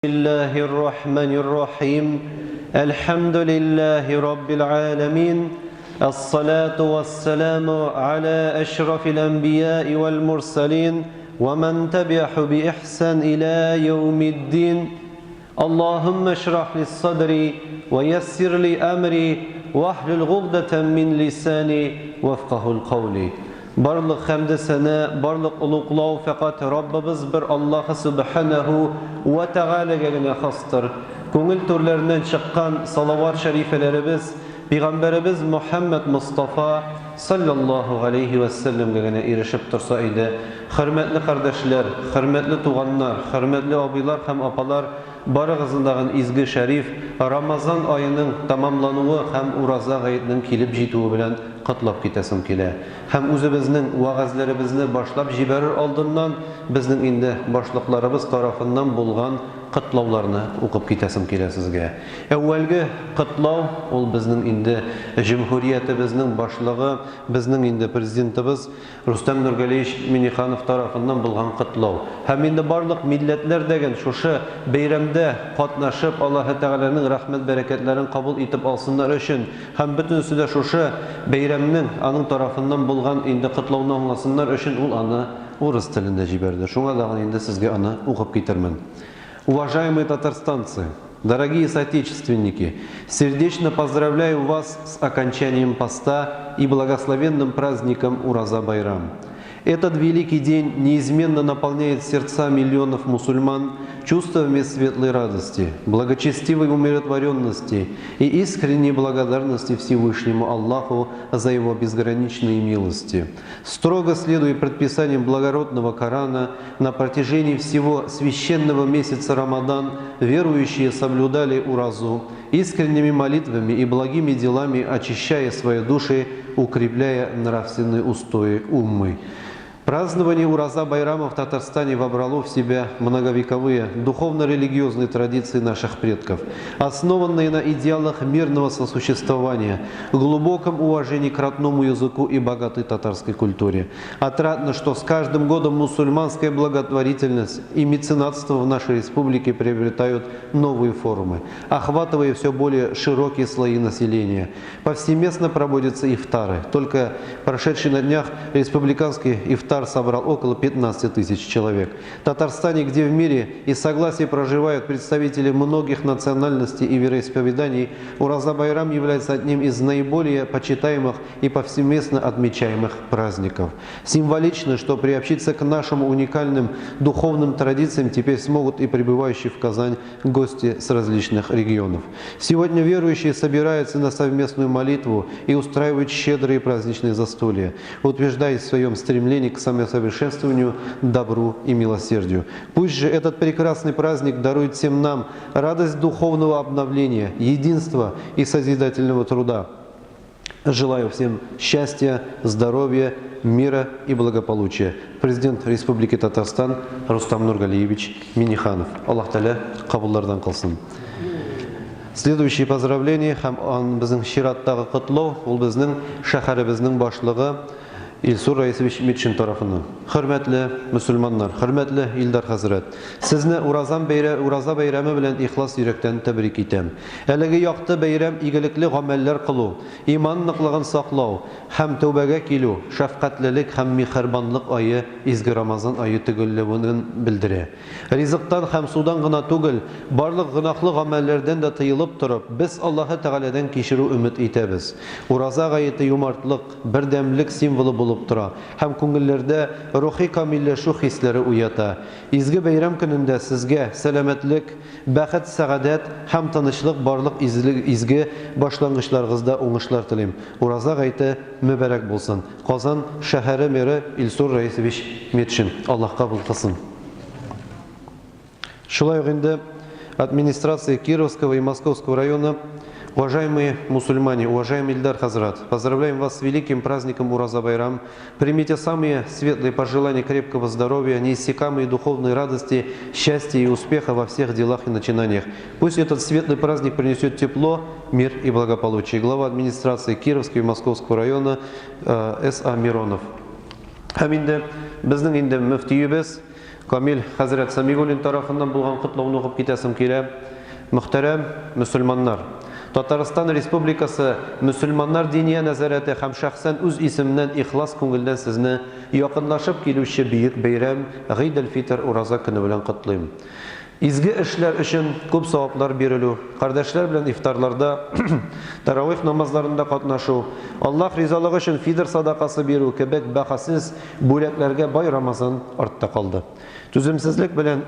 الله الرحمن الرحيم الحمد لله رب العالمين الصلاة والسلام على أشرف الأنبياء والمرسلين ومن تبعه بإحسان إلى يوم الدين اللهم اشرح لي صدري ويسر لي أمري واحلل عقدة من لساني وفقه القول. Барлык хәмде сәна, барлык улуклау фақат Раббыбыз бер Аллаһ Субханаху ва Тәгаләгә генә хастыр. Күңел төрләреннән чыккан салават шәрифләребез Пәйгамбәребез Мухаммад Мустафа саллаллаху алейхи ва саллямга генә ирешеп торса иде. Хөрмәтле кардәшләр, хөрмәтле туганнар, хөрмәтле абыйлар һәм апалар, барыгызның изге шәриф Рамазан аеның тамамлануы һәм ураза гаетның килеп җитүе белән катлап китәсем килә. Һәм үзебезнең вагазларыбызны башлап җибәрер алдыннан безнең инде башлыкларыбыз тарафыннан булган кытлауларны укып китәсем килә сезгә. Әүвәлге кытлау ул безнең инде җумһуриятебезнең башлыгы, безнең инде президентыбыз Рустам Нургалиевич Минниханов тарафыннан булган кытлау. Һәм инде барлык милләтләр дигән шушы бәйрәмдә катнашып Аллаһ Тәгаләнең рәхмәт бәрәкәтләрен кабул итеп алсыннар өчен һәм бөтенесе дә шушы бәйрәмнең аның тарафыннан булган инде кытлауны аңласыннар өчен ул аны урыс телендә җибәрде. Шуңа да инде сезгә аны укып китермен. Уважаемые татарстанцы, дорогие соотечественники, сердечно поздравляю вас с окончанием поста и благословенным праздником Ураза-Байрам. Этот великий день неизменно наполняет сердца миллионов мусульман чувствами светлой радости, благочестивой умиротворенности и искренней благодарности Всевышнему Аллаху за его безграничные милости. Строго следуя предписаниям благородного Корана, на протяжении всего священного месяца Рамадан верующие соблюдали уразу, искренними молитвами и благими делами очищая свои души, укрепляя нравственные устои уммы. Празднование Ураза-Байрама в Татарстане вобрало в себя многовековые духовно-религиозные традиции наших предков, основанные на идеалах мирного сосуществования, глубоком уважении к родному языку и богатой татарской культуре. Отрадно, что с каждым годом мусульманская благотворительность и меценатство в нашей республике приобретают новые формы, охватывая все более широкие слои населения. Повсеместно проводятся ифтары. Только прошедший на днях республиканский ифтар собрал около 15 тысяч человек. В Татарстане, где в мире и согласии проживают представители многих национальностей и вероисповеданий, Ураза-Байрам является одним из наиболее почитаемых и повсеместно отмечаемых праздников. Символично, что приобщиться к нашим уникальным духовным традициям теперь смогут и прибывающие в Казань гости с различных регионов. Сегодня верующие собираются на совместную молитву и устраивают щедрые праздничные застолья, утверждая в своем стремлении к самосовершенствованию, добру и милосердию. Пусть же этот прекрасный праздник дарует всем нам радость духовного обновления, единства и созидательного труда. Желаю всем счастья, здоровья, мира и благополучия. Президент Республики Татарстан Рустам Нургалиевич Минниханов. Аллах Таля кабуллардан кылсын. Следующие поздравления һәм безнең чираттагы котлау ул безнең шәһәребезнең башлыгы Илсур Раисович Митшин тарафыннан. Хөрмәтле мөселманнар, хөрмәтле Илдар хәзрәт, сезне Ураза бәйрәме белән ихлас йөрәктән тәбрик итәм. Әлеге якты бәйрәм игелекле гамәлләр кылу, иман ныклыгын саклау һәм тәүбәгә килү, шәфкатьлелек һәм михербанлык ае, изге Рамазан ае төгәлләвен белдерә. Ризыктан һәм судан гына түгел, барлык гынаһлы гамәлләрдән дә тыелып торып, без Аллаһ Тәгаләдән кичерү өмет итәбез. Ураза гаете юмартлык, бердәмлек символы булып тора һәм күңелләрдә рухи камилләшү хисләре уята. Изге бәйрәм көнендә сезгә сәламәтлек, бәхет, сәгадәт һәм тынычлык барлык изге башлангычларыгызда уңышлар телим. Ураза гаете мөбарәк булсын. Казан шәһәре мэре Илсур Раисович Митшин. Аллаһ кабул кылсын. Шулай ук инде администрация Кировского и Московского района. Уважаемые мусульмане, уважаемый Ильдар Хазрат, поздравляем вас с великим праздником Ураза-Байрам. Примите самые светлые пожелания крепкого здоровья, неиссякаемой духовной радости, счастья и успеха во всех делах и начинаниях. Пусть этот светлый праздник принесет тепло, мир и благополучие. Глава администрации Кировского и Московского района С.А. Миронов. Һәм инде безнең инде мөфтиебез Камил хәзрәт Самигуллин тарафыннан булган котлауны укып китәсем килә. Мөхтәрәм мөселманнар, Татарстан Республикасы мөселманнар диния нәзарәте һәм шәхсән үз исеменнән ихлас күңелдән сезне якынлашып килүче бөек бәйрәм Гыйд әл-Фитр ураза көне белән котлыйм. Изге эшләр өчен күп саваплар бирелү, кардәшләр белән ифтарларда, таравих намазларында катнашу, Аллаһ ризалыгы өчен фидр садакасы бирү кебек бәһасез бүләкләргә бай Рамазан артта калды. Түземсезлек белән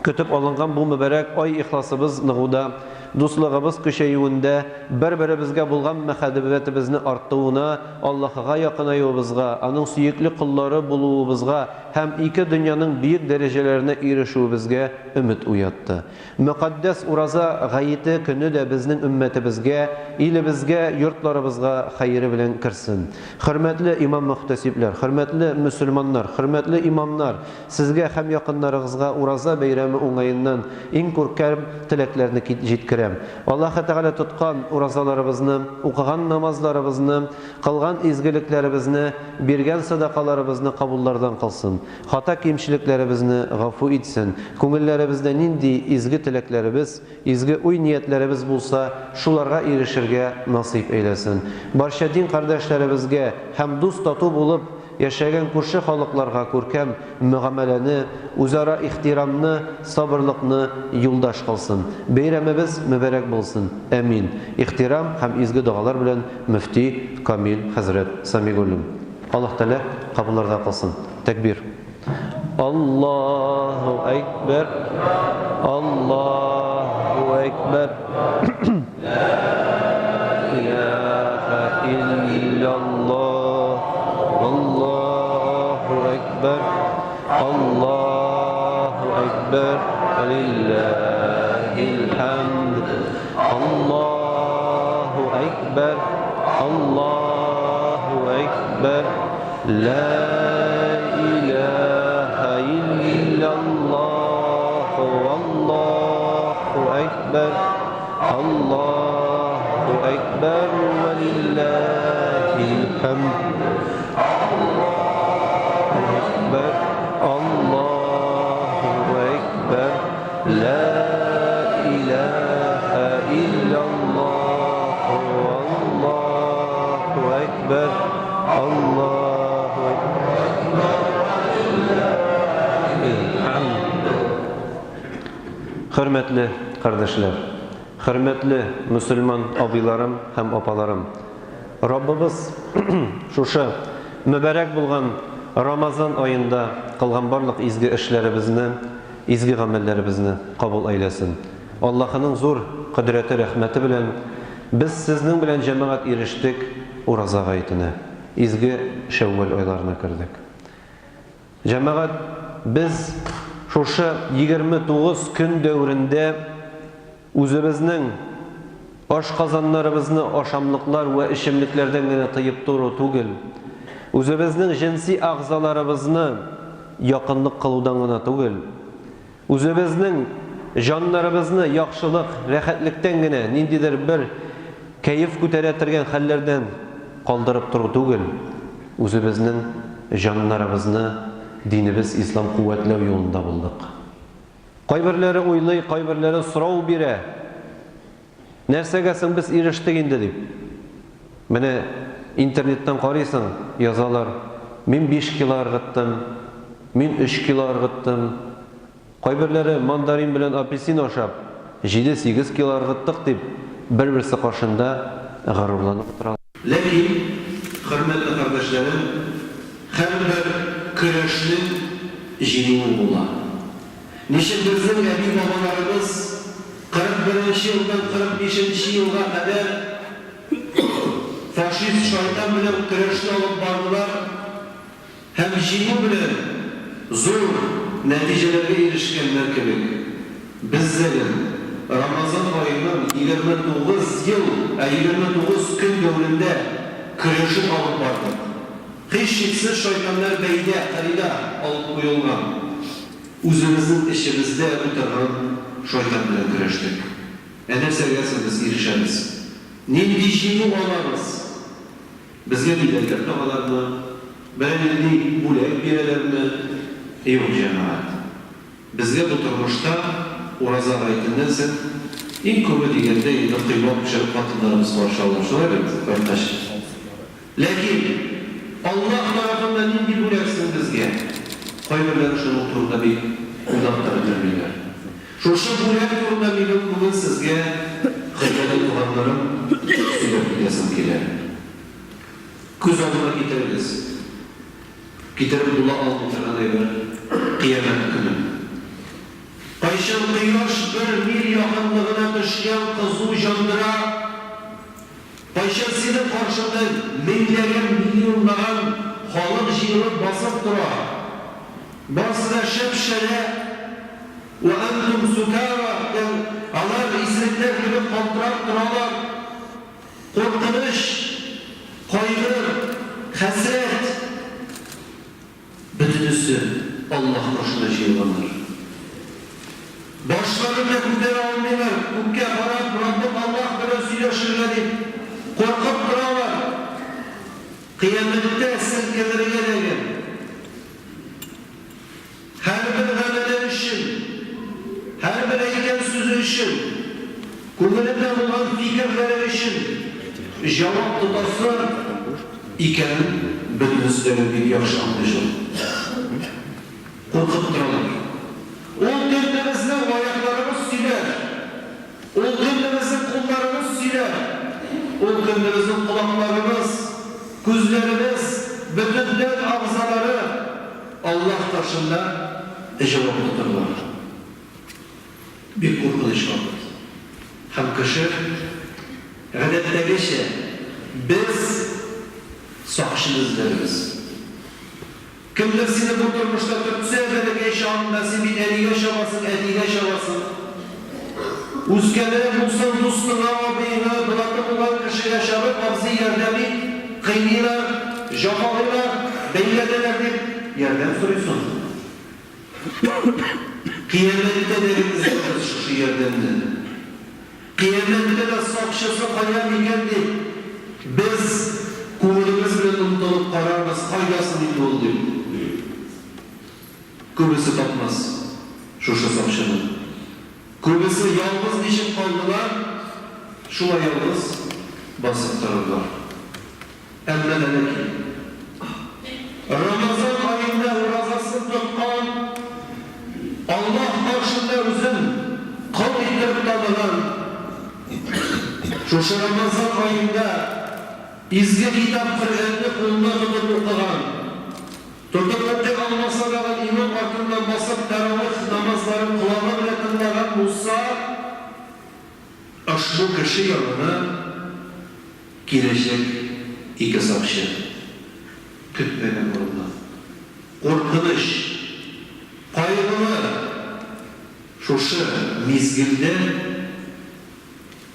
көтеп алынган бу мөбарәк ай ихласыбыз ныгуда, дуслыгыбыз көчәюендә, бер-беребезгә булган мәхәббәтебезне артуына, Аллаһка якынаюыбызга, аның сөекле куллары булуыбызга һәм ике дөньяның биек дәрәҗәләренә ирешүебезгә өмет уятты. Мөкаддәс ураза гаете көне дә безнең өммәтебезгә, илебезгә, йортларыбызга хәйре белән кирсен. Хөрмәтле имам мөхтәсибләр, хөрмәтле мөселманнар, хөрмәтле имамнар, сезгә һәм якыннарыгызга ураза бәйрәме уңаеннан иң күркәм теләкләрне җиткерәм. Аллаһ Тәгалә тоткан уразаларыбызны, укыган намазларыбызны, кылган изгелекләребезне, биргән садакаларыбызны кабуллардан кылсын. Хата кимчелекләребезне гафу итсен. Күңелләребездә нинди изге теләкләребез, изге уй ниятләребез булса, шуларга ирешергә насыйп әйләсен. Барча дин кардәшләребезгә һәм дус тату булып яшәгән күрше халыкларга күркәм мөгамәләне, үзара ихтирамны, сабырлыкны юлдаш кылсын. Бәйрәмебез мөбарәк булсын. Амин. Ихтирам һәм изге дуалар белән мөфти Камил хәзрәт Самигуллин. Аллаһ Тәгалә кабулларда кылсын. Тәкбир. Аллаһу әкбәр. Аллаһу әкбәр. Ла илаһа илляллаһ. Аллаһу әкбәр. Аллаһу әкбәр. Лиллаһил хәмд. Аллаһу әкбәр. Аллаһу әкбәр. Ла илаһа илляллаһ. Аллаһу әкбәр. Аллаһу әкбәр. Лиллаһил хәмд. Аллаһу әкбәр. Ла илаһа илляллаһ. Аллаһу әкбәр. Аллаһу әкбәр. Хөрмәтле кардәшләр, хөрмәтле мөселман абыйларым һәм апаларым, Раббыбыз шушы мөбарәк булган Рамазан аенда кылган барлык изге эшләребезне, изге гамәлләребезне кабул әйләсен. Аллаһның зур кудрәте, рәхмәте белән без сезнең белән җәмәгать ирештек ураза гаетенә, изге Шәввал айларына кердек. Җәмәгать, без шушы 29 көн дәврендә үзебезнең ашказаннарыбызны ашамлыклар вә эчемлекләрдән генә тыеп тору түгел, үзебезнең җинси агъзаларыбызны якынлык кылудан гына түгел, үзебезнең җаннарыбызны яхшылык, рәхәтлектән генә ниндидер бер кәеф күтәрә торган хәлләрдән калдырып тору түгел, үзебезнең җаннарыбызны динебез ислам куәтләү юлында булдык. Кайберләре уйлый, кайберләре сорау бирә. Нәрсәгә соң без ирештек инде дип. Менә интернеттан карыйсың, язалар: "Мин 5 кило аргыттым, мин 3 кило аргыттым." Кайберләре мандарин белән апельсин ашап, 7-8 кило аргыттык дип, бер-берсе каршында горурланып тора. Ләкин, хөрмәтле кардәшләрем, һәрбер көрәшнең җиңүе була. Ничек безнең әби-бабаларыбыз 41 елдан 45 елга кадәр фашист шайтан белән көрәшне алып бардылар һәм җиңү белән зур нәтиҗәләргә ирешкәннәр кебек. Без Рамазан аеның 29 ел, 29 көн дәврендә көрәшен алып бардык. Һичшиксез шайтаннар бәйдә, кайда алып куелган. Үзебезнең эчебездә утырган шайтан белән көрәштек. Нәрсәгә без ирешәбез? Нинди җиңү алабыз? Безгә билгеләр табалармы? Бәлки бүләк бирәләрме? Yok cemaat. Bizge bu turmuşta Uraz'a ayetinden sen en kuvvet degende endi qiymoq pishirib xotinlarimiz bor inshaalloh shular o'rtash. Lekin Alloh tarafidan nima bo'lyapsin bizga? Qo'ymalar shuni turda bir uzoqtirdilar. Shu bo'lak turda men bugun sizga xiyonat qilganlarim so'zlab berasam keladi. Ko'z oldiga keltiramiz. Kitabı Allah Allah'tan ever kıyamet günü. Qayşan quyosh bir mil yaqinlig'ida tushgan qizu jandıra Qayşan seni qarshida minglab millionlagan xalq yig'ilib bosib turadi. Boshida shapshara va antum sukara alar isliklar gibi qaltirab turadilar. Qo'rqinish, qayg'u, hasrat bütünüsü Allah başına yığılanlar. Başlarına kudere almaylar, kukke harap, Rabbim Allah birisiyle şirgedi. Korkup duralar. Kıyamette silkeleri gelegen. Her bir gameler için, her bir eyken sözü için, kullarında olan fikirleri için cevap tutaslar iken bütünüzlerin bir yaşanmışım. Korkup duralım. O gündemizde ayaklarımız siler. O gündemizde kollarımız siler. O gündemizde kulaklarımız, gözlerimiz, bütünler ağzaları Allah taşında cevap tuturlar. Bir korkunuş var. Hem kişi, gadetteki şey, biz sahşimizlerimiz. Kimdir seni bu durmuşta tutsa belki yaşanması bir eli yaşamasın, eli yaşamasın. Uzkelere bulsan dostluğa, abine, bırakıp olan kişi yaşarıp, abzi yerde bir kıyniler, jafağıyla, beyledelerdir. Yerden soruyorsun. Kıyamette derimiz şu yerden de. Kıyamette de sakşısı hayal iken değil. Biz kuvvetimiz bile unutulup kararımız faydasını oluyor. Kubisi tapmaz. Şuşa sakşını. Kubisi yalnız dişip kaldılar. Şuna yalnız basıp tarırlar. Emredene ki Ramazan ayında urazasını tutkan Allah karşında üzüm kal ettirip dalınan Şuşa Ramazan ayında İzge kitap Kur'an'ı kuluna tutup okugan, tutup okuyup almasa da imam hakkında basıp teravih namazların kulağına bile kıllagan Musa, aşkı kişi yanına gelecek iki sakşı. Kütmenin orada. Korkuluş, kaygılı, şuşu mizgilde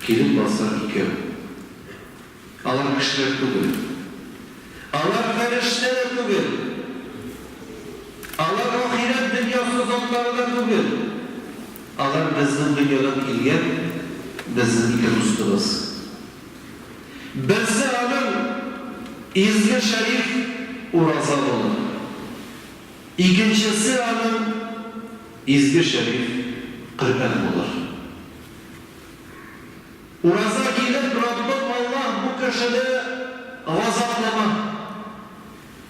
gelip basar iki. Alar kişiler bugün. Alar ferişteler bugün. Alar ahiret dünyası zatlarılar bugün. Alar bizim dünyadan gelgen, bizim iki dostumuz. Birisi alın, İzmir Şerif Urazan olur. İkincisi alın, İzmir Şerif Kırkan olur. Uraza gelip Rabbim Allah bu kişide gazaplama.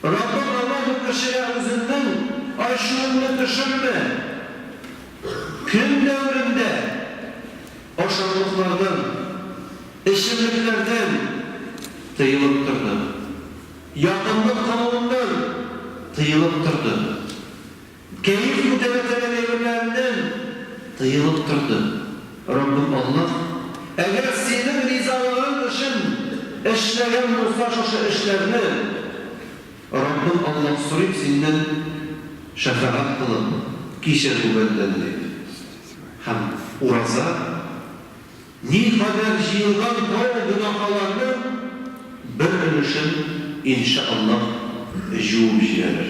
Rabbim Allah bu kişiye özünden aşırını düşürme. Gün devrinde aşırılıklardan, eşirliklerden tıyılıp durdu. Yakınlık kanalından tıyılıp durdu. Keyif mütevetele devrimlerinden tıyılıp durdu. Rabbim Allah eğer senin rizaların için işleyen olsa şu işlerini Rabbim Allah sorup senden şefaat kılın. Kişi güvenlendi. Hem Uraza ne kadar yıldan doğru günahlarını bir ölüşün inşallah cüvüm jiyeler.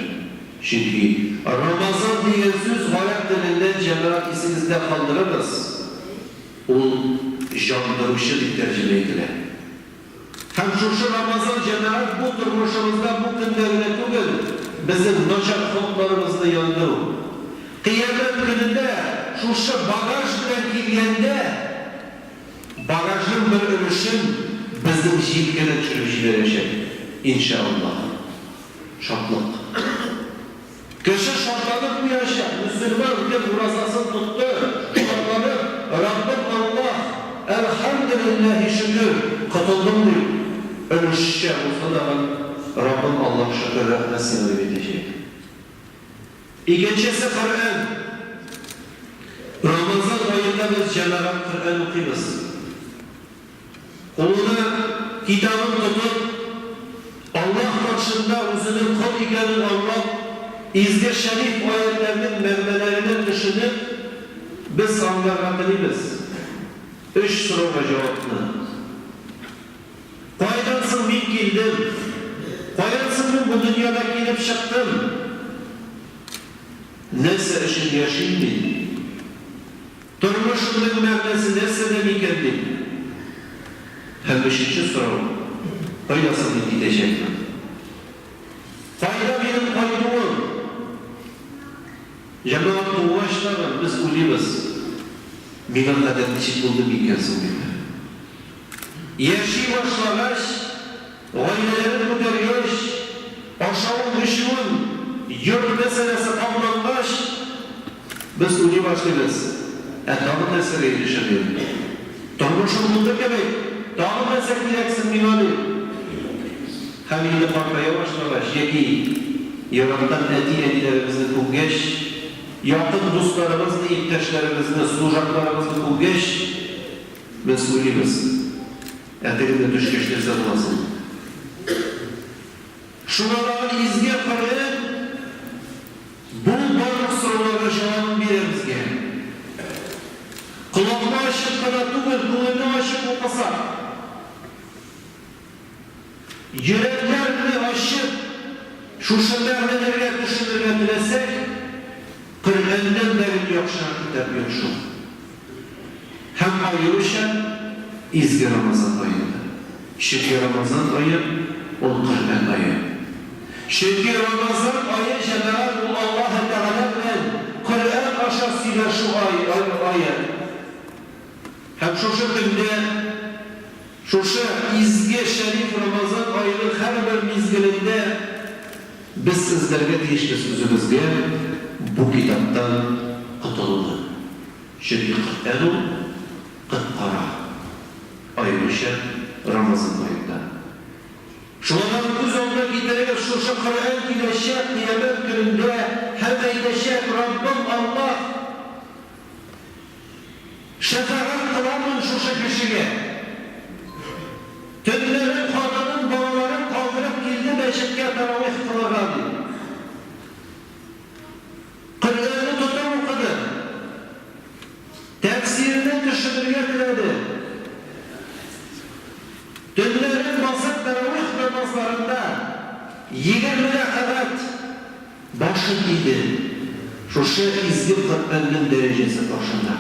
Çünkü Ramazan diye söz hayat dilinden cemaat isimizde kaldırırız. Onun jandırışı bir tercüme edilir. Hem şu Ramazan cemaat bu durmuşumuzda bu günlerine bugün bizim noşak kodlarımızı yandırır. Kıyamet gününde şu bagaj bilen kilgende bagajın bir ölüşün bizim jilkene çürüyüş verecek. İnşallah. Şartlık. Kişi şartlanıp mı yaşar? Müslüman diye burasasını tuttu. Şartlanıp Rabbim Allah elhamdülillahi şükür katıldım diyor. Ölüşe olsa da Rabbim Allah şükür rahmetine ödeyecek. İkincisi Kur'an. Ramazan ayında biz Cenab-ı Kur'an okuyuz. Onu kitabın tutup Allah karşısında özünün kul ikenini anlap, izge şerif ayetlerinin mermelerinin düşünüp biz anlamakılıyız. 3 soruya cevaplı. Kaydansın bin girdim. Kaydansın bin bu dünyada girip çıktım. Neyse işin yaşayayım mı? Durmuşumdaki mevlesi neyse de mi kendim? Hem 5. soru. Kaydasın bin gidecektim. Kayda benim kaydımım. Cemaat ulaşlarım, biz uluyuz. Minal kadar nişit buldu bir gelsin bile. Yaşayı başlamış, gayrelerin müdürüyor, aşağı düşün, yurt meselesi kavlanmış, biz uluy başlayız. Dağın meseleye düşünüyor. Durmuşum buldu demek, dağın meseleye gireceksin minali. Hem yine parkaya başlamış, yeki, yarattan eti-edilerimizni kungeç, yakın dostlarımızla, iptaşlarımızla, sucaklarımızla kungeç, mesulimiz. Eteğinde düşkeşlerse bulasın. Şunaların izge karı, bu barık sorulara cevap verimizge. Kulağına aşık kanatlıdır, kulağına aşık olmasa. Yüreklerini aşık, şu şunlarla düşünürler dilesek, Kur'an'dan derin yokşan kitap yokşan. Hem ayrışan, izgi Ramazan ayında. Çünkü Ramazan ayı, o Kur'an ayı. Çünkü Ramazan ayı Cenab-ı Allah-u Teala bilen Kur'an aşasıyla şu ayı. Hem şu şekilde, şu izgi şerif Ramazan ayının her bir mizgilinde biz sizlerge değişti sözümüzge bu kitaptan kutuldu. Çünkü Kur'an-ı Kıtkara ayrıca Ramazan ayında. Şunların kuzonuna giderek şu Kur'an gideşek kıyamet gününde hem eyleşek Rabbim Allah şefaat kılamın şu kişiye. Tünlerin, kadının, babaların kaldırıp girdi beşikte teravih kılagardı. Kur'an'ı tutan okudu. Tefsirine düşünürge diledi. Tünlerin basit teravih namazlarında 20 rekat başı giydi. Şu izgi Kur'an'ın derecesi başında.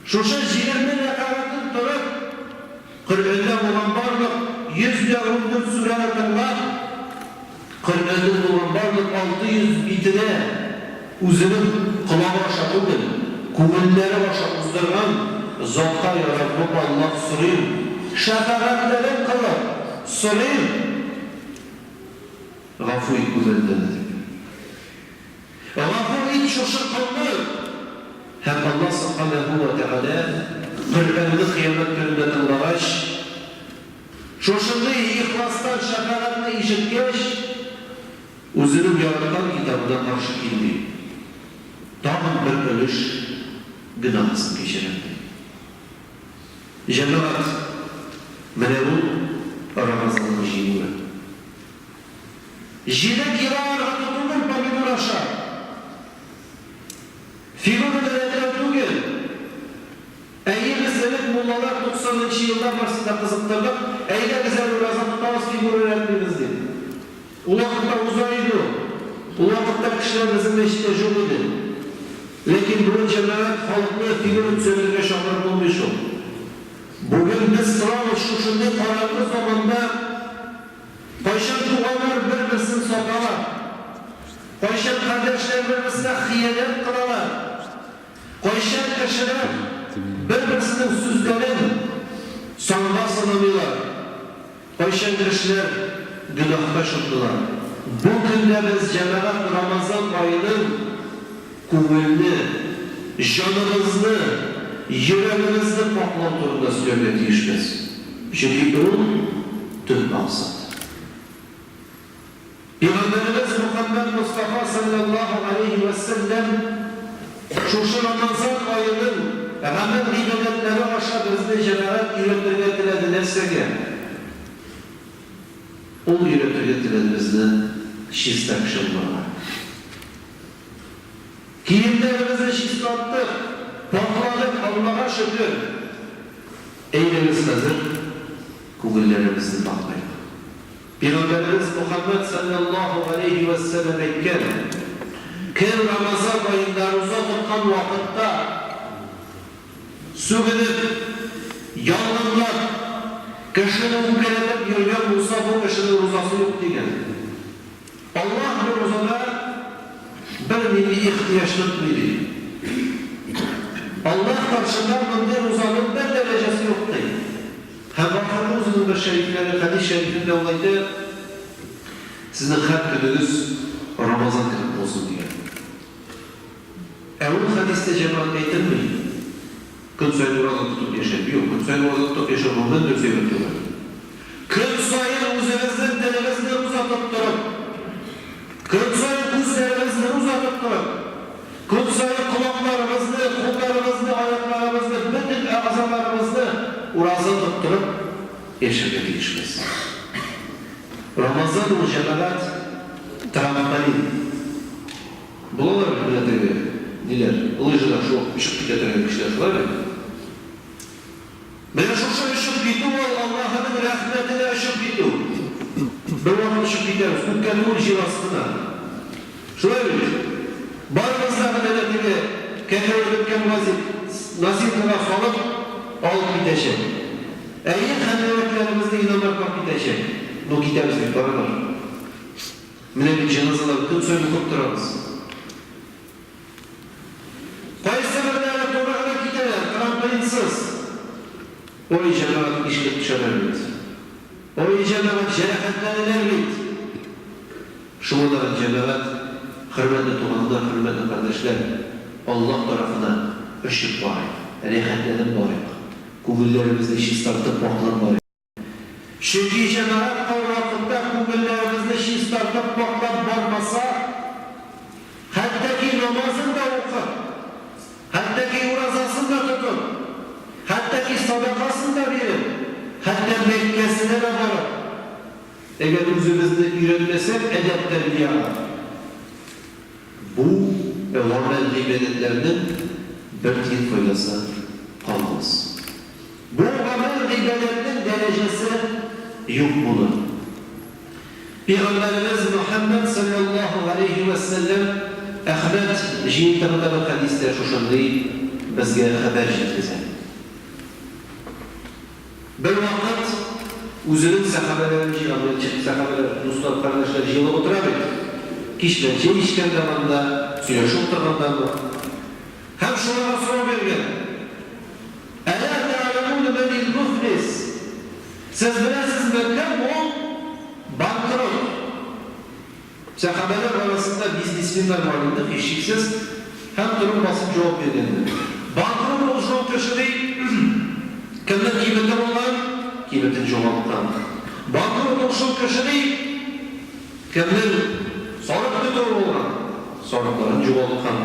Şu 20 rekatın durup Kur'an'da olan varlık 100'de 10 sürelerden var. Kur'an'da olan varlık 600 bitine uzunun kulağı başa kıldı. Kuvvetleri başa uzdurgan Zatta yarabbim Allah süreyim. Şefaatlerin kılıp süreyim. Gafur-i kuvvetlendir. Gafur-i şuşur kıldı. Hem Allah subhanahu ve teala Kur'an'ı kıyamet gününde tınlağaş, şoşundu ihlastan şefaatini işitkeş, uzunun yaratan kitabına karşı kildi. Dağın bir ölüş günahısını geçirildi. Cemaat, mene bu Ramazan'ın jimura. Jile kirar hatutunun paminur aşağı. Figurunu edeletugel. Eğer evet mullalar 90. yıllar başında kızıktırdık, eyle güzel Ramazan tutağız figür öğretmemiz dedi. O vakitte uzaydı. O vakitte kişiler bizim eşitte yok idi. Lakin bu cemaat halkı figürün söylediğine şahlar olmuş oldu. Bugün biz sıramız şu şimdi karanlık zamanda Paşa duvarlar bir Koyuşan kardeşlerimize hıyanet kılalar. Koyuşan kişiler birbirinin sözlerin sonuna sanamıyorlar. Koyuşan kişiler günahda şuttular. Bu günde biz cemaat Ramazan ayının kuvvetini, canımızı, yüreğimizi paklav turunda söyletişimiz. Çünkü bu tüm maksat. Peygamberimiz Muhammed Mustafa sallallahu aleyhi ve sellem şu Ramazan ayının hemen ibadetleri aşağıdığımızda cemaat üretirgetiledi nesege. O üretirgetilediğimizde şist akşamlara. Kiyimlerimizi şist attık, pakladık Allah'a şükür. Eylemiz hazır, kuvvetlerimizi bakmayın. Peygamberimiz Muhammed sallallahu aleyhi ve sellem ekken, kim Ramazan ayında roza tutkan vakitte sürünüp, yalnızlar, kişinin ülkelenip yürüyen olsa bu kişinin rozası yok degen. Allah bu rozada bir nevi ihtiyaçlık verir. Allah karşında bunun rozanın bir derecesi yok değil. Hem bakın uzun bir şerifleri, hadis şerifinde olaydı, sizin her gününüz Ramazan günü olsun diye. Evvel hadiste cemaat eğitilmeyin. Gün sayın Ramazan tutup yaşayın. Yok, gün sayın Ramazan tutup yaşayın. Ondan da söylüyorlar. Gün sayın uzunuzun dilinizini uzatıp durun. Gün sayın kuzlarınızını uzatıp durun. Gün sayın kulaklarımızı, kollarımızı, ayaklarımızı, bütün azalarımızı urazı tutturup yaşamaya geçmez. Ramazan o cemaat trampolin. Bulalar millete neler? Ilıcılar şu ışık getiren kişiler şular mı? Ben şu ışık gitti Allah'ın rahmetine ışık gitti. Bir vakit ışık gidiyoruz. Mükemmel ışık aslında. Şular mı? Bazımızda millete kendine mükemmel nasip kadar salıp alıp bitecek. Eğer hanımefendilerimizde inanmak bak bitecek. Bu gidiyoruz bir para var. Mine bir cenazalar bütün suyunu tutturamız. Payseverlerle doğru hareket eder, trampolinsiz. O icabı işlik dışarılarımız. O icabı cerrahatlarlarımız. Şumadan cenabet, hürmetli tuğanlar, hürmetli kardeşler, Allah tarafına ışık var. Rehatlerin var. Kuvvetlerimizde işi startıp baklar var. Çünkü cemaat kavraklıkta kuvvetlerimizde işi startıp baklar varmasa, hatta ki namazını da okur, hatta ki urazasını da tutun, hatta ki sadakasını da verin, hatta Mekke'sine de varır. Eğer özümüzde üretmesek edep terbiye var. Bu normal ibadetlerinin bir tek faydası kalmaz. Bu amel ibadetinin derecesi yok bunun. Peygamberimiz Muhammed sallallahu aleyhi ve sellem Ahmet jiyintagıda bir hadisler şuşandığı bizge haber jetkizdi. Bir vakit özünün sahabeleri sahabeler, dostlar, kardeşler jiyinip oturabilir. Kişiler çelişken zamanda, söyleşip oturganda mı? Hem şuna soru vergen. Eğer ta'lemûne menil muflis. Siz bilesiniz kim o? Bankrot. Sahabeler arasında biznesmenler varlığında eşiksiz hem durum basıp cevap verildi. Bankrot oluşan kişi değil, kimden kıymetten olan, kıymetin cevaptan. Bankrot oluşan kişi değil, kimden sarıklı durum olan, sarıkların cevaptan.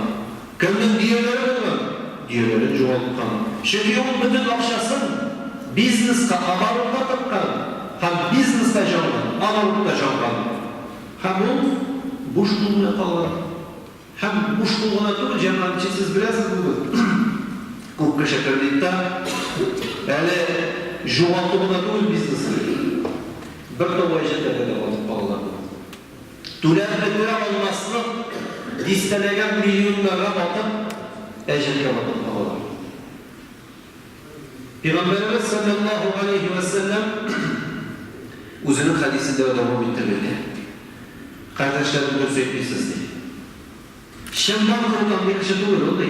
Kimden diğerleri olan, diğerlerin cevaptan. Çünkü o bütün akşasın bizneska amarlıkta tıpkan, hem bizneska canlan, amarlıkta canlan. Hem o boşluğuna kalan, hem boşluğuna dur cemaatçi siz birazcık bu. Kukka şekerlikte, yani juvaltığına dur biznesi. Bir de vajette kadar alıp bağlandı. Tülenmekler olmasını distelegen milyonlara batıp ecel kapatıp bağlandı. Peygamberimiz sallallahu aleyhi ve sellem uzunun hadisinde devam ettirmedi. Kardeşlerim göstermişsiniz diye. Şamban konudan bir kişi doğru oldu.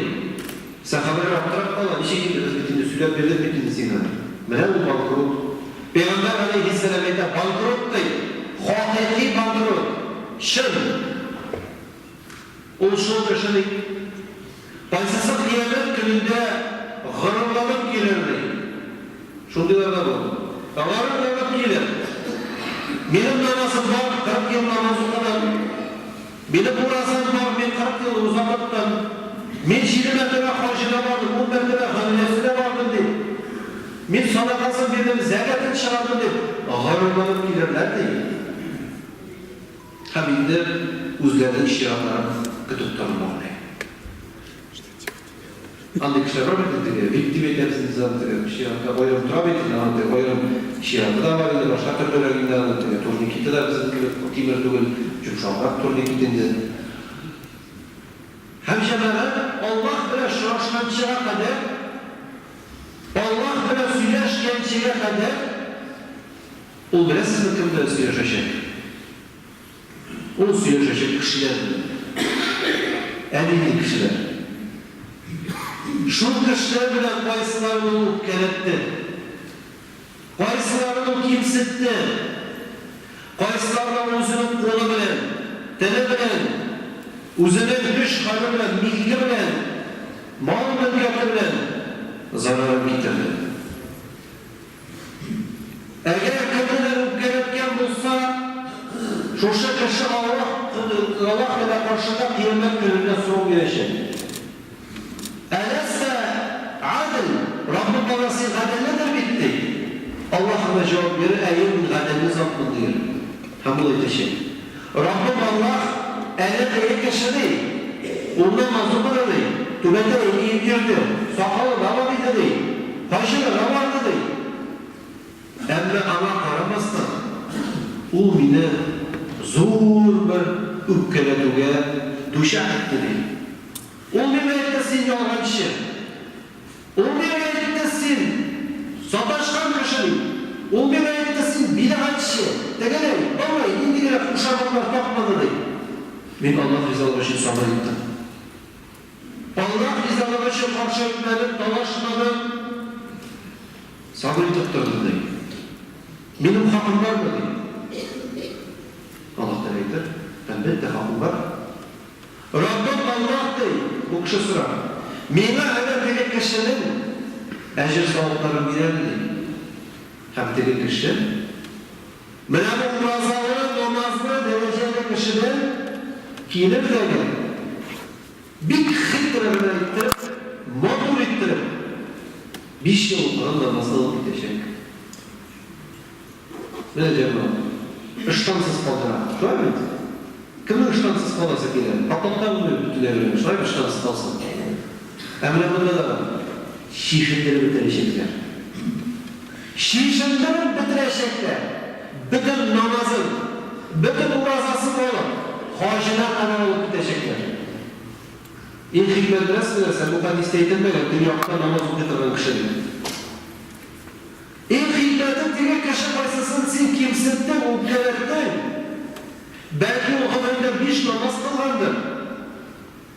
Sahabeler aktarıp kalan işe gidiyoruz bitinde, süler verilir bitinde sinan. Mene bu bankrot. Peygamber aleyhisselam ete bankrot değil. Hakiki bankrot. Şın. O şun taşıdık. Paysası kıyamet gününde gırırlanıp gelirdi. Şundalarda bu. Gırırlanıp gelir. Benim namazım var, 40 yıl namazı kılan. Benim uğrasam var, ben 40 yıl uzaklıktan. Men 20 mertebe hacına vardım, 10 mertebe hannesine vardım deyip. Men sadakasını verdim, zekatını çıkardım deyip. Gırırlanıp gelirler deyip. Ha bir de özlerinin şiratları kıtıp tanımağını. Andi kişiler var mı? Viktim edersiniz anlatıyor. Şiratı koyarım, turab etini anlatıyor. Koyarım şiratı da var. Başka türlülerinde anlatıyor. Turniketi de bizim timir tügül. Cümşanlar turniketinde. Hemşemeler Allah bile şaşmançıya kadar, Allah bile süleşkençiye kadar o bile sizin kimde süleşecek. O süleşecek kişiler. Elini kişiler. Şu kişiler bile kayısılarını olup kenetti. Kayısılarını kimsetti. Kayısılarını özünün kolu bilen, tene bilen, özünün güç harı bilen, milki bilen, mal mülkiyatı bilen zarar bitirdi. Eğer kıbrılarını gerekken bulsa, şoşa kişi Allah ile karşıda kıyamet gününde son gelecek. Elesse adil, Rabbim balası gadelledir bitti. Allah'a cevap verir, eğer gadeliniz yapın diyor. Hamdülillah teşekkür. Rabbim Allah eline yaşadı. Ondan mazlumlar değil. Tümende iyi girdi. Sakalı rava bitti değil. Taşını ravardı değil. Emre ana karamazsan o mine zor bir ükkeletuge duşa etti değil. O mevzettesin yalancı. O mevzettesin sataşkan kişi. O mevzettesin bidatçı. Tegele, vallahi indigire kuşananlar bakmadı değil. Ben Allah rızaları için sabır ettim. Allah rızaları için karşı etmedim, dalaşmadım. Sabır ettirdim değil. Benim hakkım var mı değil? Allah demektir. Elbette hakkım var. Rabbim Allah değil. Bu kişi sıra. Meyve eder demek kişinin ecir savunları birer değil. Hem demek kişi. Mevlam muazzavı, namazlı dereceli kişinin kilir de bir hıttırını ittirip, motor ittirip, bir şey olmadan namazlı olup gidecek. Ne diyeceğim ben? Iştansız kaldıra. Şöyle mi? Kimin iştansız kalası gelir? Patlattan mı bütünlerini? Şöyle iştansız kalsın. Emre bunda da var. Şişinleri bitirecekler. Şişinleri bitirecekler. Bütün namazın, bütün uğrazasın olup, hacına ana olup bitecekler. İlk hikmet nasıl bilirsen, bu hadiste yetinmeyen dünyada namaz bitiren kişidir. İlk hikmetin diğer kişi başlasın, sen kimsindir, o gerektir. Belki o haberinde 5 namaz kılandır.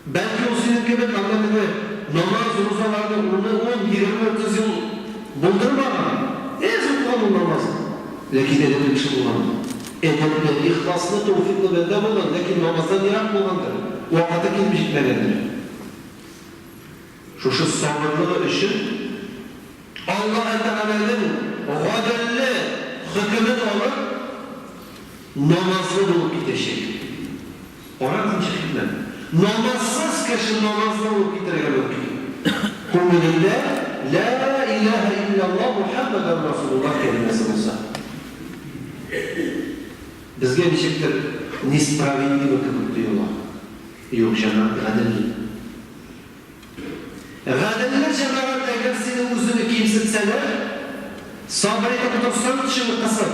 Belki o senin gibi anlattığı namaz rozalarda onu 10-20-30 yıl buldurmadan. Ezin namazı. Lakin edebli kişi bulmadı. Edebli, ihlaslı, tevfikli bende bulmadı. Lakin namazdan yarak bulmadır. O vakata gelmiş gitmeyendir. Şu sabırlı işin Allah Teala'nın gadelli hükümün olup namazlı olup gidecek. Ona tinçik gitmem. Namazsız kişi namazlı olup gidecek. Kumulinde La ilahe illallah Muhammeden Resulullah kelimesi olsa. Bizge nişektir nispravedlivi kılıp diyorlar. Yok cemaat gadelli. Gadelli cemaat eğer senin uzunu kimsitseler sabır edip otursan çığlık kısır.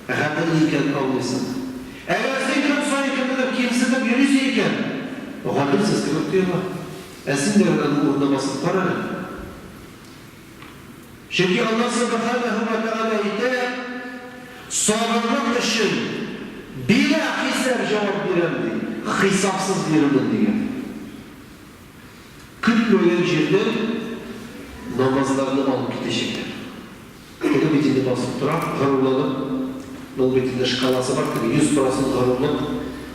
Gadelliyken avlısın. Eğer sen kırpsan iken kimsitip yürüysen o gadelsiz kılıp diyorlar. Esin dereden uğurlamasın para ne? Çünkü Allah subhanahu ve teala ite sabırlık için bilahis cevap verildi. Hesapsız verildi diye. koygan yerden namazlarını alıp gidecekler. Bunu bitinde basıp durar, garurlanıp, bu bitinde şkalası var tabi 100 parasını garurlanıp,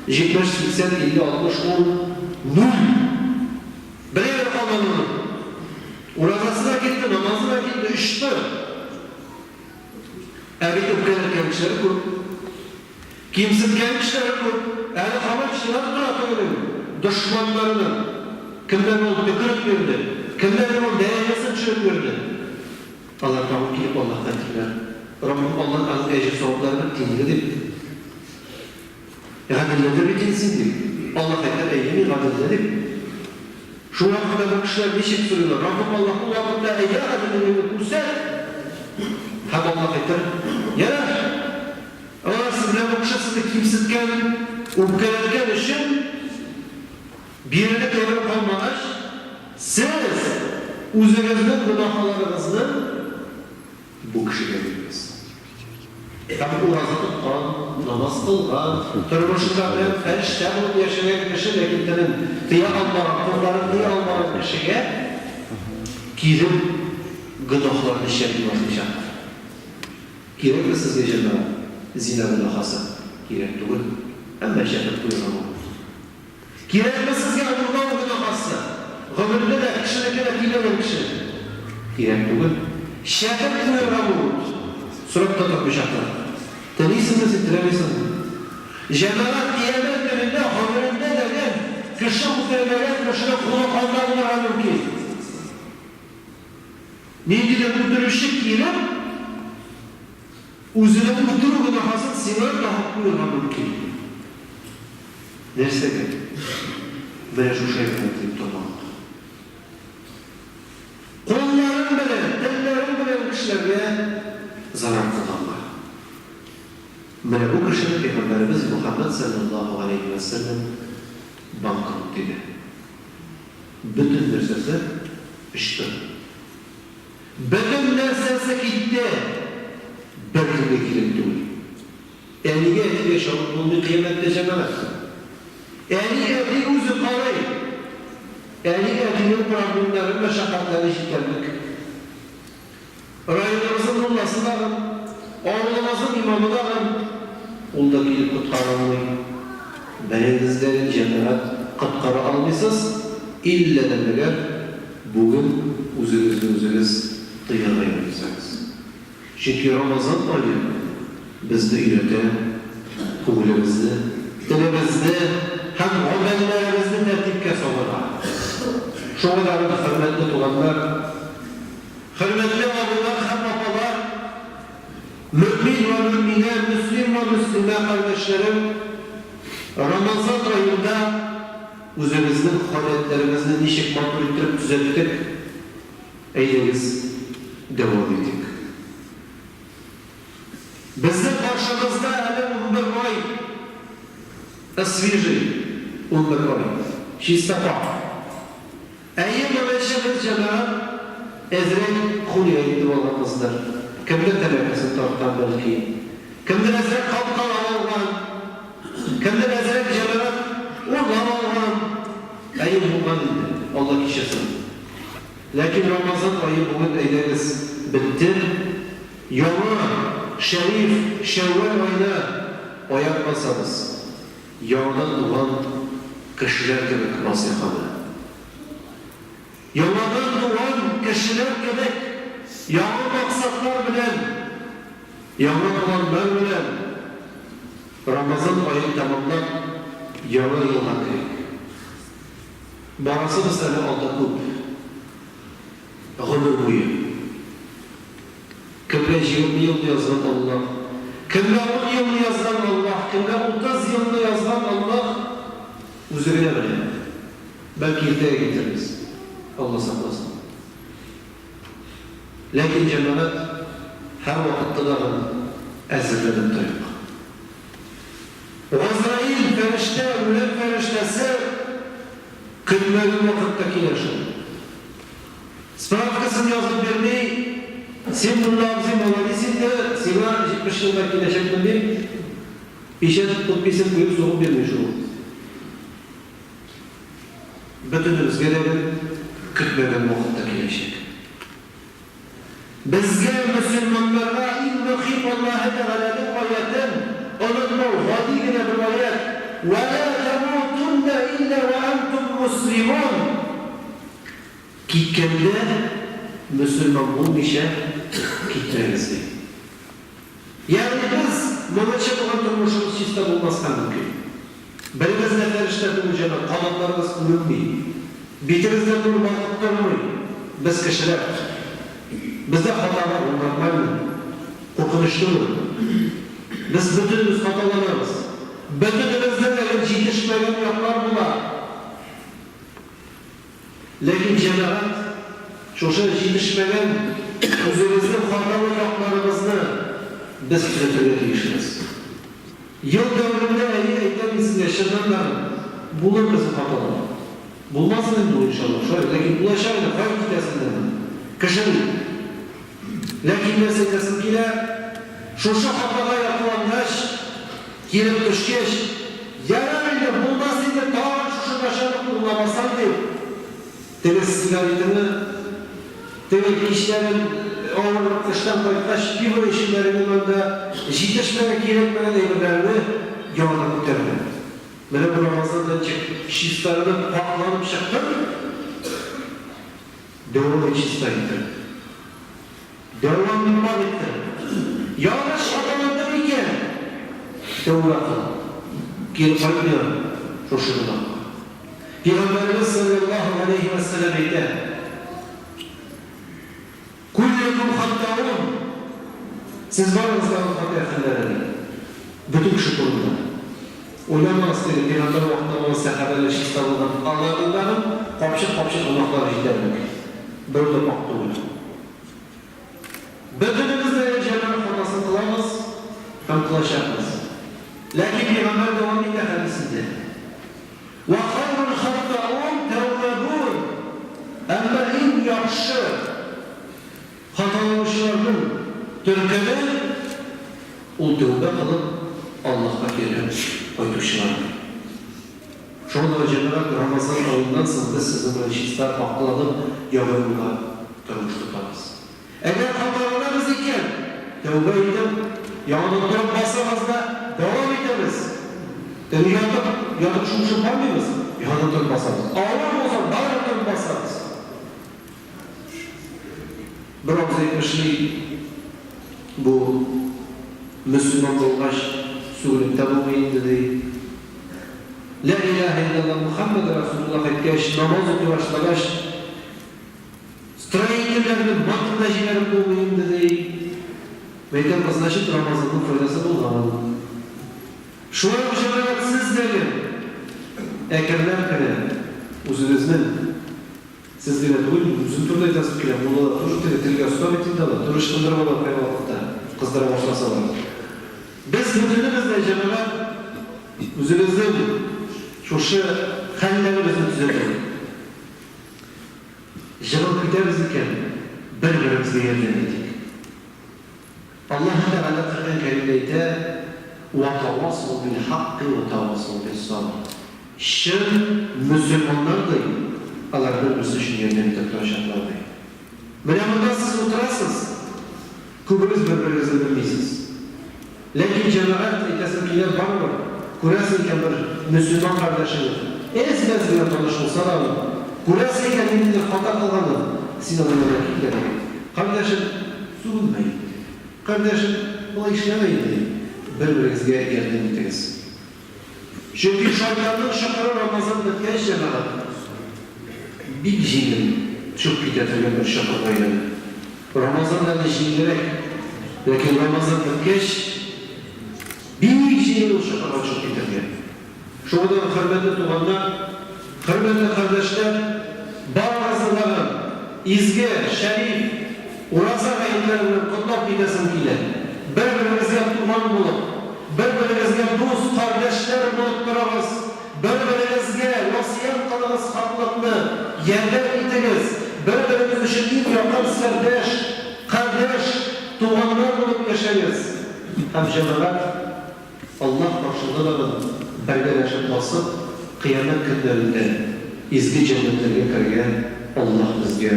70, 80, 50, 60, 10, 0. Birer alanını. Urazasına gitti, namazına gitti, işti. Evde öpkeler kişileri kur. Kimsiz kişileri kur. Eli hava kişiler bırakıyor. Düşmanlarını. Kimden oldu kırık verdi. Kimden oldu değerlisini çürük verdi. Allah tamam gelip Allah'tan diler. Rabbim Allah'ın ecir soğuklarını dinledi. Gadilledir bitinsin diye. Allah eder eyyemi gadilledir. Şu vakitte bakışlar neşik sürüyorlar. Rabbim Allah bu vakitte eyyâ gadillerini kursa hep Allah eder. Yarar. Ama sizler bakışa sizi kimsizken, ubkelerken için birine devre kalmamış, siz üzerinizden günahlarınızı bu kişiye verirsiniz. Tabi urazı tutkan, namaz kılgan, turmuşunda bilen ferişte bulup yaşayan kişi lekintinin diye almaran, kulların diye almaran kişiye gidip günahlarını şeriflemeyecek. Gerek mi siz yaşamaya zina günahası? Gerek değil. Ama şerif buyuramam. Gerek mi siz yağmurdan günahası? Gönüllü de kişilik etiyle kişi. Gerek değil. Şerif buyuramam. Surat tutmuşaklar. Tanıysın mı sitiremiyorsun? Cemaat diyemek önünde, haberinde derken kışın bu tevbeler kışına kulu kalmanlar alır ki. Neydi de bu dürüşük girip uzun mutlu günahasın sinar da hakkı alır ki. Nerse gel. Ben şu şey yapayım tamam. Kolların bile, tellerin bile kişilerine zarar kılanlar. Ve bu kişinin Peygamberimiz Muhammed sallallahu aleyhi ve sellem bankrut dedi. Bütün nersesi işte. Bütün nersesi gitti. Bütün kilitli. Eliye eti yaşamı bunu kıyamette cemaat. Eliye eti uzun parayı. Eliye etinin problemleri, meşakkatleri şikayetlik. Rayonumuzun nurlasından, oğlumuzun imamından, ondaki kutkaranlığı, beynizlerin cemaat kutkara almışsınız, ille demeler, bugün üzeriniz duyarlayamayacağız. Çünkü Ramazan ayı bizde ilete, kuvvetimizde, dilimizde, hem amellerimizde tertipke sonuna. Şu kadar da hürmetli olanlar, hürmetli olanlar, babalar, mümin ve mümine, müslim ve müslime kardeşlerim, Ramazan ayında üzerimizin haletlerimizi nişik makul ettirip düzelttik, eylemiz devam ettik. Bizim karşımızda hele 11 ay, esviji 11 ay, şistafa. Eyyem ve şefet cemaat, ezrek kulya etti olamazdır. Kimde tebekasını taraftan belki, kimde ezrek kalkan alalgan, kimde ezrek cemaat alalgan, eyyem bulan Allah kişisin. Lakin Ramazan ayı bugün eyleriz bitti. Yolu şerif, şevvel ayına oyatmasanız, yoldan duvan kişiler gibi nasihalı. Yoldan duvan kişiler gibi yağlı maksatlar bilen, yağlı olanlar bilen Ramazan ayı tamamlar yağlı yıl hakkı. Barası seni aldatıp gönül boyu. Kimle 20 yıl yazan Allah, kimle 10 yıl yazan Allah, kimle 30 yıl yazan Allah üzerine bilen. Belki irteye getiririz. Allah saklasın. Lakin cemaat her vakitte dağın ezirlenip duruyor. Azrail ferişte, ölen feriştesi kılmenin vakitteki yaşam. Spravkasını yazıp vermeyi sen bunlarımızın olabilirsin de sana 70 yıldaki yaşamın değil, işe tutmasın koyup soğuk vermiş olur. Bütünümüz gelelim, 40 kütmeden vakitte gelecek. Bizge Müslümanlara in muhim Allah'a Teala'nın ayeten unutma vadigine bir ayet ve la temutunne illa ve entum muslimun kitkende Müslüman olmayışa kitmeniz değil. Yani biz mümkün olan durmuşumuz çista olmazsa mümkün. Birimiz neferişlerden ucana kanatlarımız ürünmeyi, bitirizden durmaklık durmayı, biz kişiler, bizde hatalar normal mi? Okunuşlu mu? Biz bütünümüz hatalanırız. Bütünümüzden de yetişmeyen yoklar bunlar. Lakin cemaat, şoşa yetişmeyen üzerinizde hatalı yoklarımızı biz tüzetmeye değişiriz. Yıl döneminde eğitimizin yaşananlar bulur bizim hatalar. Bulmaz mı bu inşallah? Şöyle, lakin ulaşayla fayda kitesinden kışın. Lakin meselesi ki şu hatalar yapılanlar gelip düşkeş yararıyla bulmasıyla daha şu başarı kullanmasan diyor. Demek sigaretini, demek işlerin ağırlık işten koytaş bir bu işlerin önünde yetişmeye gerekmene deyimlerini yoluna kurtarma. Böyle bu Ramazan'dan şiiflerini paklanıp çıktı, devam şiifleriydi. Devam bilmem etti. Yanlış hatalardan iken devam ettim. Gelip kaybıyor coşuruna. Peygamberimiz sallallahu aleyhi ve sellem etti. Kullukum hattâun. Siz varınızda hata yakınlarını. Bütün kişi kurumda. Oynamaz dedi. Peygamber vaktinde olan sahabeler şistalıdan Allah'ından kapşık Allah'ları gidermek. Böyle baktı olur. Bütünümüzde Cenab-ı Hakk'ın kılamaz, hem kılaşamaz. Lakin Peygamber devam etti hadisinde. وَخَيْرُ الْخَطَّعُونَ تَوْبَبُونَ Ama en yakışı hatalanışlarının türkeli o tövbe kılıp Allah'a gelip koyduşlar. Şurada Cenab-ı Ramazan ayından sonra sizin böyle işler aklanıp yavrular durmuş tutarız. Eğer hatalarımız iken tövbe edip yanına durup basamaz da devam ederiz. Yani yatıp şunu yapamıyoruz. Yanına durup basamaz. Ağlar olsa daha durup basamaz. Biroz etmişliği bu Müslüman olgaç surette bu indi. La ilahe illallah Muhammed Resulullah etkeş, namaz okuyaşlagaş, strayinlerinin matındaşilerin bu indi. Meydan kızlaşıp Ramazan'ın faydası bulamadı. Şu an hocamlar sizlerin ekerler kere uzunuzun sizlere duyun, uzun turda etasıp kiren, bunu turu tilge sunametinde var, turu ışkındırma var kayma vakitte, kızdıra başlasa var. Biz bütünümüzde cemaat uzunuzun şoşu hallerimizin düzenledik. Cevap gideriz iken birbirimizle yerlenedik. Allah Teala Kur'an-ı Kerim'de وَتَوَصُوا بِالْحَقِّ وَتَوَصُوا بِالصَّبْرِ Şın Müslümanlar da Allah'ın Müslüman yerlerini tekrar değil. Münamında siz oturasınız. Kubunuz birbirinizi bilmeyiniz. Lakin cemaat etesinkiler var mı? Kurasıyken bir Müslüman kardeşiniz. Ezbezbine tanışılsa da kurasıyken kendini hata kılanı sinanımına kilitlemek. Kardeşim su bulmayın. Kardeşim o işlemeyin. Birbirinizge yardım ediniz. Çünkü şeytanın şakırı Ramazan bitken cemaat bir cinin çok gidetirgen bir şakırıyla. Ramazan'da da cinlerek lakin Ramazan bitkeş bir cinin o şakırı çok gidetirgen. Şurada hürmetli tuğanlar, hürmetli kardeşler bazıları izge, şerif, Uraz'a ayetlerinin kutlap gidesin bile birbirimizge tuğan bulup birbirimizge dost kardeşler bulup durarız. Birbirimizge vasiyet kılınız haklarını yerden itiniz. Birbirimiz için din yapan kardeş, tuğanlar bulup yaşayız. Hem cemaat Allah karşılığında belgelaşıp basıp kıyamet günlerinde izgi cennetlerine kirgen Allah bizga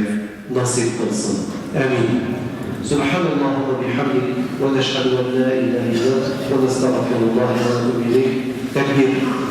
nasib qilsin. Amin. Subhanallohi va bihamdihi va nashhadu an la ilaha illa va nastag'firulloh va natubu ilayh. Takbir.